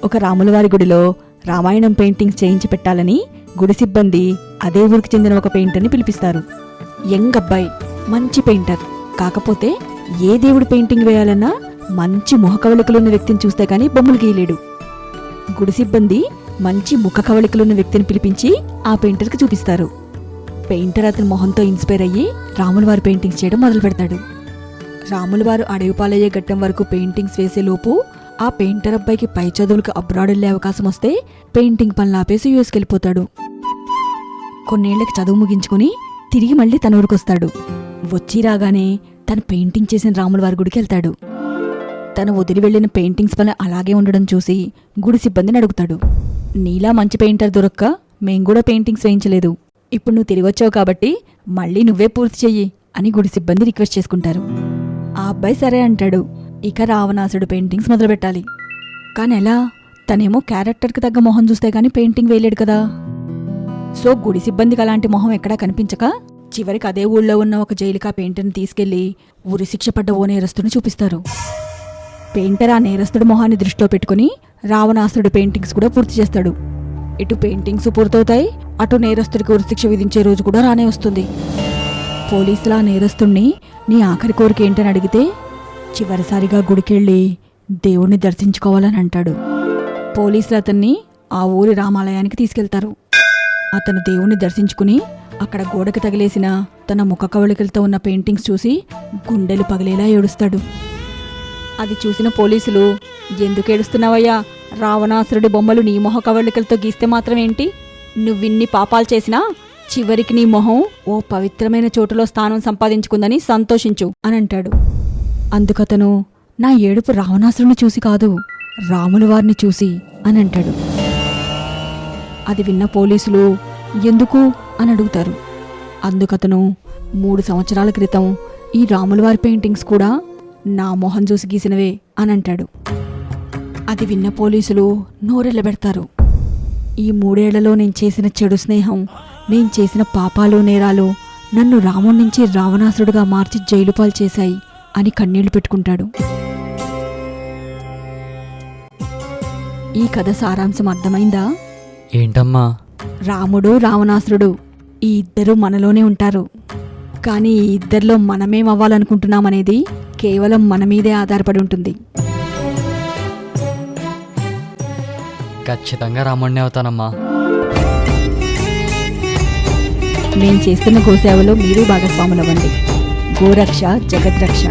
ఒక రాములవారి గుడిలో రామాయణం పెయింటింగ్స్ చేయించి పెట్టాలని గుడి సిబ్బంది అదే ఊరికి చెందిన ఒక పెయింటర్ని పిలిపిస్తారు. యంగ్ అబ్బాయి, మంచి పెయింటర్. కాకపోతే ఏ దేవుడి పెయింటింగ్ వేయాలన్నా మంచి ముఖ కవళికలున్న వ్యక్తిని చూస్తే కానీ బొమ్మలు గీయలేడు. గుడి సిబ్బంది మంచి ముఖ కవళికలున్న వ్యక్తిని పిలిపించి ఆ పెయింటర్కి చూపిస్తారు. పెయింటర్ అతని మొహంతో ఇన్స్పైర్ అయ్యి రాములవారి పెయింటింగ్స్ చేయడం మొదలు పెడతాడు. రాములవారు అడవిపాలయ్యే ఘట్టం వరకు పెయింటింగ్స్ వేసేలోపు ఆ పెయింటర్ అబ్బాయికి పై చదువులకు అబ్రాడ్ వెళ్లే అవకాశం వస్తే పెయింటింగ్ పనులు ఆపేసి యూఎస్కి వెళ్ళిపోతాడు. కొన్నేళ్లకి చదువు ముగించుకుని తిరిగి మళ్ళీ తన ఊరికొస్తాడు. వచ్చి రాగానే తను పెయింటింగ్ చేసిన రాములవారి గుడికి వెళ్తాడు. తను వదిలి వెళ్లిన పెయింటింగ్స్ పని అలాగే ఉండడం చూసి గుడి సిబ్బందిని అడుగుతాడు. నీలా మంచి పెయింటర్ దొరక్క మేం కూడా పెయింటింగ్స్ వేయించలేదు. ఇప్పుడు నువ్వు తిరిగి వచ్చావు కాబట్టి మళ్ళీ నువ్వే పూర్తి చెయ్యి అని గుడి సిబ్బంది రిక్వెస్ట్ చేసుకుంటారు. ఆ అబ్బాయి సరే అంటాడు. ఇక రావణాసుడు పెయింటింగ్స్ మొదలుపెట్టాలి. కానీ ఎలా? తనేమో క్యారెక్టర్కి తగ్గ మొహం చూస్తే గానీ పెయింటింగ్ వేయలేడు కదా. సో గుడి సిబ్బందికి అలాంటి మొహం ఎక్కడా కనిపించక చివరికి అదే ఊళ్ళో ఉన్న ఒక జైలుకా పెయింటర్ని తీసుకెళ్లి ఉరి శిక్ష పడ్డ ఓ నేరస్తుని చూపిస్తారు. పెయింటర్ ఆ నేరస్తుడి మొహాన్ని దృష్టిలో పెట్టుకుని రావణాసుడు పెయింటింగ్స్ కూడా పూర్తి చేస్తాడు. ఇటు పెయింటింగ్స్ పూర్తవుతాయి, అటు నేరస్తుడికి ఉరిశిక్ష విధించే రోజు కూడా రానే వస్తుంది. పోలీసులు ఆ నేరస్తుణ్ణి నీ ఆఖరి కోరిక ఏంటని అడిగితే చివరిసారిగా గుడికెళ్ళి దేవుణ్ణి దర్శించుకోవాలని అంటాడు. పోలీసులు అతన్ని ఆ ఊరి రామాలయానికి తీసుకెళ్తారు. అతను దేవుణ్ణి దర్శించుకుని అక్కడ గోడకి తగిలేసిన తన ముఖ కవళికలతో ఉన్న పెయింటింగ్స్ చూసి గుండెలు పగిలేలా ఏడుస్తాడు. అది చూసిన పోలీసులు, ఎందుకు ఏడుస్తున్నావయ్యా? రావణాసురుడి బొమ్మలు నీ మొహ కవళికలతో గీస్తే మాత్రం ఏంటి? నువ్విన్ని పాపాలు చేసినా చివరికి నీ మొహం ఓ పవిత్రమైన చోటులో స్థానం సంపాదించుకుందని సంతోషించు అని అంటాడు. అందుకతను, నా ఏడుపు రావణాసురుని చూసి కాదు, రాములవారిని చూసి అని అంటాడు. అది విన్న పోలీసులు ఎందుకు అని అడుగుతారు. అందుకతను 3 సంవత్సరాల క్రితం ఈ రాములవారి పెయింటింగ్స్ కూడా నా మొహం చూసి గీసినవే అని అంటాడు. అది విన్న పోలీసులు నోరెళ్ళబెడతారు. ఈ 3 ఏళ్లలో నేను చేసిన చెడు స్నేహం, నేను చేసిన పాపాలు నేరాలు నన్ను రాముడి నుంచి రావణాసురుడుగా మార్చి జైలు పాలు చేశాయి అని కన్నీళ్లు పెట్టుకుంటాడు. ఈ కథ సారాంశం అర్థమైందా? ఏంటమ్మా? రాముడు రావణాసురుడు ఈ ఇద్దరు మనలోనే ఉంటారు. కానీ ఈ ఇద్దరిలో మనమేం అవ్వాలనుకుంటున్నామనేది కేవలం మన మీదే ఆధారపడి ఉంటుంది. ఖచ్చితంగా రాముడిని అవుతానమ్మా. నేను చేస్తున్న గోసేవలో మీరు భాగస్వాములవ్వండి. గోరక్ష జగద్రక్ష.